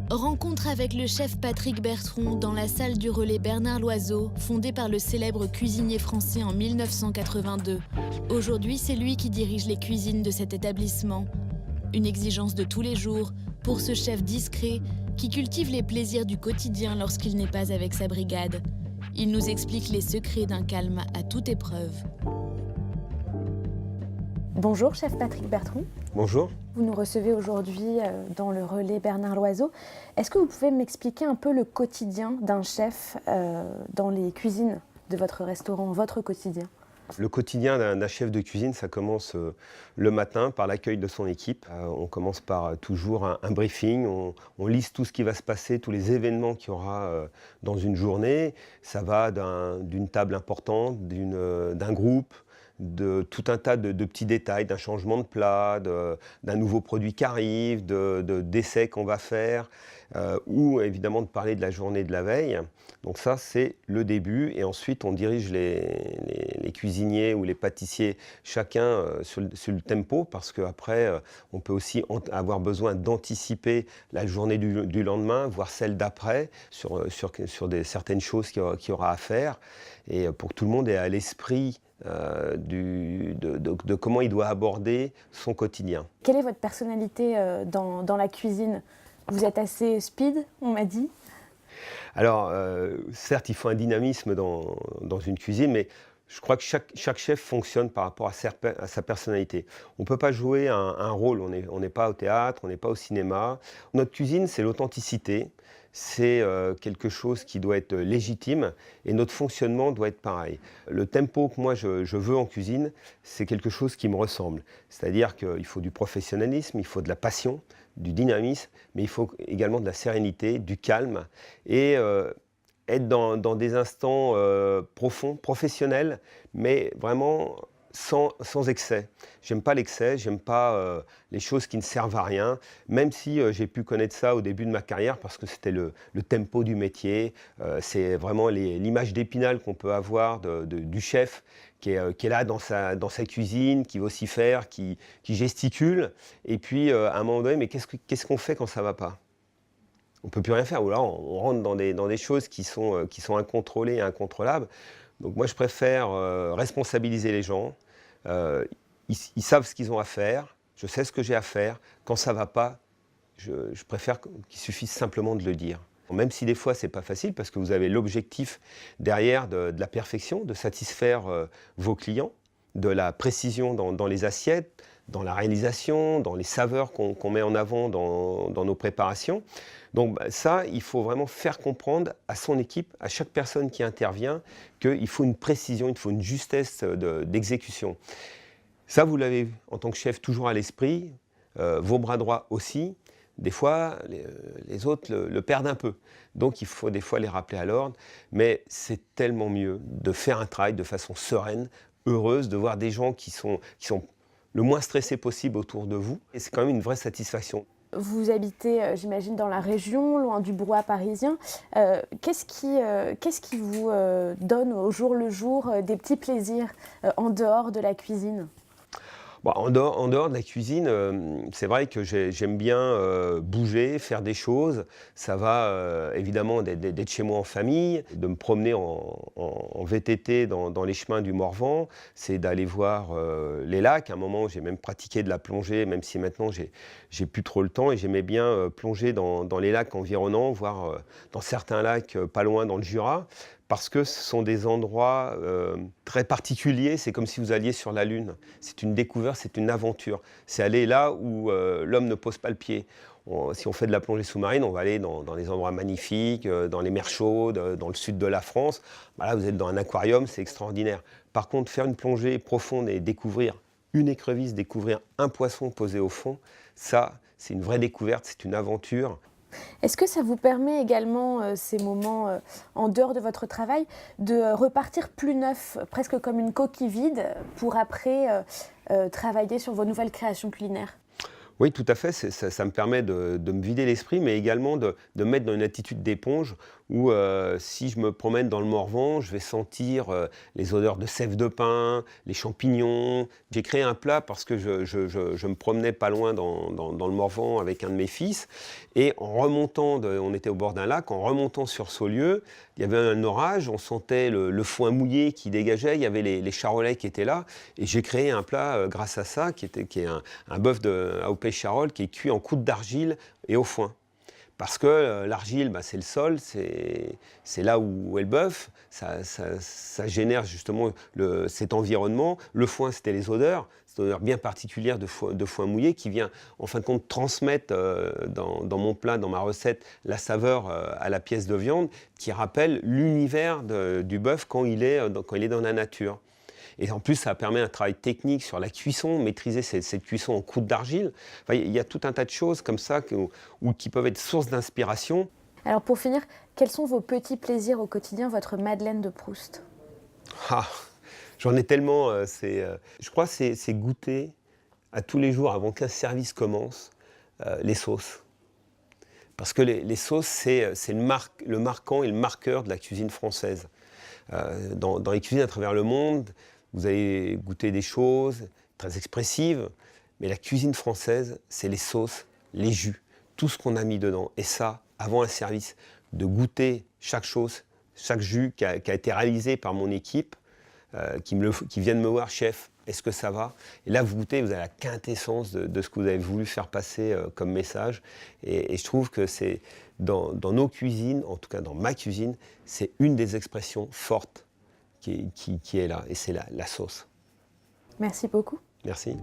Rencontre avec le chef Patrick Bertron dans la salle du relais Bernard Loiseau, fondée par le célèbre cuisinier français en 1982. Aujourd'hui, c'est lui qui dirige les cuisines de cet établissement. Une exigence de tous les jours pour ce chef discret qui cultive les plaisirs du quotidien lorsqu'il n'est pas avec sa brigade. Il nous explique les secrets d'un calme à toute épreuve. Bonjour, chef Patrick Bertron. Bonjour. Vous nous recevez aujourd'hui dans le relais Bernard Loiseau. Est-ce que vous pouvez m'expliquer un peu le quotidien d'un chef dans les cuisines de votre restaurant, votre quotidien? Le quotidien d'un chef de cuisine, ça commence le matin par l'accueil de son équipe. On commence par toujours un briefing, on liste tout ce qui va se passer, tous les événements qu'il y aura dans une journée. Ça va d'une table importante, d'un groupe, de tout un tas de petits détails, d'un changement de plat, d'un nouveau produit qui arrive, d'essais qu'on va faire, ou évidemment de parler de la journée de la veille. Donc ça, c'est le début, et ensuite on dirige les cuisiniers ou les pâtissiers chacun sur le tempo, parce qu'après on peut aussi avoir besoin d'anticiper la journée du lendemain, voire celle d'après, sur certaines choses qu'il y aura à faire, et pour que tout le monde ait à l'esprit de comment il doit aborder son quotidien. Quelle est votre personnalité dans la cuisine? Vous êtes assez speed, on m'a dit. Alors, certes, il faut un dynamisme dans une cuisine, mais je crois que chaque chef fonctionne par rapport à sa personnalité. On ne peut pas jouer un rôle, on n'est pas au théâtre, on n'est pas au cinéma. Notre cuisine, c'est l'authenticité, c'est quelque chose qui doit être légitime, et notre fonctionnement doit être pareil. Le tempo que moi je veux en cuisine, c'est quelque chose qui me ressemble. C'est-à-dire qu'il faut du professionnalisme, il faut de la passion, du dynamisme, mais il faut également de la sérénité, du calme, et être dans des instants profonds, professionnels, mais vraiment sans excès. J'aime pas l'excès, j'aime pas les choses qui ne servent à rien, même si j'ai pu connaître ça au début de ma carrière, parce que c'était le tempo du métier, c'est vraiment l'image d'Épinal qu'on peut avoir du chef qui est là dans sa cuisine, qui va aussi faire, qui gesticule, et puis à un moment donné, mais qu'est-ce qu'on fait quand ça va pas? On ne peut plus rien faire, ou là on rentre dans des choses qui sont incontrôlées et incontrôlables. Donc moi je préfère responsabiliser les gens, ils savent ce qu'ils ont à faire, je sais ce que j'ai à faire. Quand ça ne va pas, je préfère qu'il suffise simplement de le dire. Même si des fois c'est pas facile, parce que vous avez l'objectif derrière de la perfection, de satisfaire vos clients, de la précision dans les assiettes, dans la réalisation, dans les saveurs qu'on met en avant dans nos préparations. Donc ça, il faut vraiment faire comprendre à son équipe, à chaque personne qui intervient, qu'il faut une précision, il faut une justesse d'exécution. Ça, vous l'avez en tant que chef toujours à l'esprit, vos bras droits aussi. Des fois, les autres le perdent un peu. Donc il faut des fois les rappeler à l'ordre. Mais c'est tellement mieux de faire un travail de façon sereine, heureuse, de voir des gens qui sont le moins stressés possible autour de vous. Et c'est quand même une vraie satisfaction. Vous habitez, j'imagine, dans la région, loin du brouhaha parisien. Qu'est-ce qui vous donne au jour le jour des petits plaisirs en dehors de la cuisine? Bon, en dehors de la cuisine, c'est vrai que j'aime bien bouger, faire des choses. Ça va évidemment d'être chez moi en famille, de me promener en VTT dans les chemins du Morvan. C'est d'aller voir les lacs. À un moment, j'ai même pratiqué de la plongée, même si maintenant j'ai plus trop le temps. Et j'aimais bien plonger dans les lacs environnants, voire dans certains lacs pas loin dans le Jura. Parce que ce sont des endroits très particuliers, c'est comme si vous alliez sur la Lune. C'est une découverte, c'est une aventure. C'est aller là où l'homme ne pose pas le pied. Si on fait de la plongée sous-marine, on va aller dans des endroits magnifiques, dans les mers chaudes, dans le sud de la France. Bah là, vous êtes dans un aquarium, c'est extraordinaire. Par contre, faire une plongée profonde et découvrir une écrevisse, découvrir un poisson posé au fond, ça, c'est une vraie découverte, c'est une aventure. Est-ce que ça vous permet également, ces moments en dehors de votre travail, de repartir plus neuf, presque comme une coquille vide, pour après travailler sur vos nouvelles créations culinaires? Oui, tout à fait. Ça me permet de me vider l'esprit, mais également de me mettre dans une attitude d'éponge Ou si je me promène dans le Morvan, je vais sentir les odeurs de sève de pin, les champignons. J'ai créé un plat parce que je me promenais pas loin dans le Morvan avec un de mes fils. Et en remontant, on était au bord d'un lac, en remontant sur Saulieu, il y avait un orage, on sentait le foin mouillé qui dégageait, il y avait les charolais qui étaient là. Et j'ai créé un plat grâce à ça, qui est un bœuf à AOP Charolles qui est cuit en croûte d'argile et au foin. Parce que l'argile, c'est le sol, c'est là où est le bœuf, ça génère justement cet environnement. Le foin, c'était les odeurs, cette odeur bien particulière de foin mouillé qui vient en fin de compte transmettre dans mon plat, dans ma recette, la saveur à la pièce de viande qui rappelle l'univers du bœuf quand il est dans la nature. Et en plus, ça permet un travail technique sur la cuisson, maîtriser cette cuisson en croûte d'argile. Enfin, il y a tout un tas de choses comme ça qui peuvent être source d'inspiration. Alors pour finir, quels sont vos petits plaisirs au quotidien, votre Madeleine de Proust? J'en ai tellement. Je crois que c'est goûter à tous les jours, avant qu'un service commence, les sauces. Parce que les sauces, c'est le marquant et le marqueur de la cuisine française. Dans les cuisines à travers le monde, vous allez goûter des choses très expressives, mais la cuisine française, c'est les sauces, les jus, tout ce qu'on a mis dedans. Et ça, avant un service, de goûter chaque chose, chaque jus qui a été réalisé par mon équipe, qui viennent me voir, chef, est-ce que ça va? Et là, vous goûtez, vous avez la quintessence de ce que vous avez voulu faire passer comme message. Et je trouve que c'est dans nos cuisines, en tout cas dans ma cuisine, c'est une des expressions fortes qui est là, et c'est la sauce. Merci beaucoup. Merci.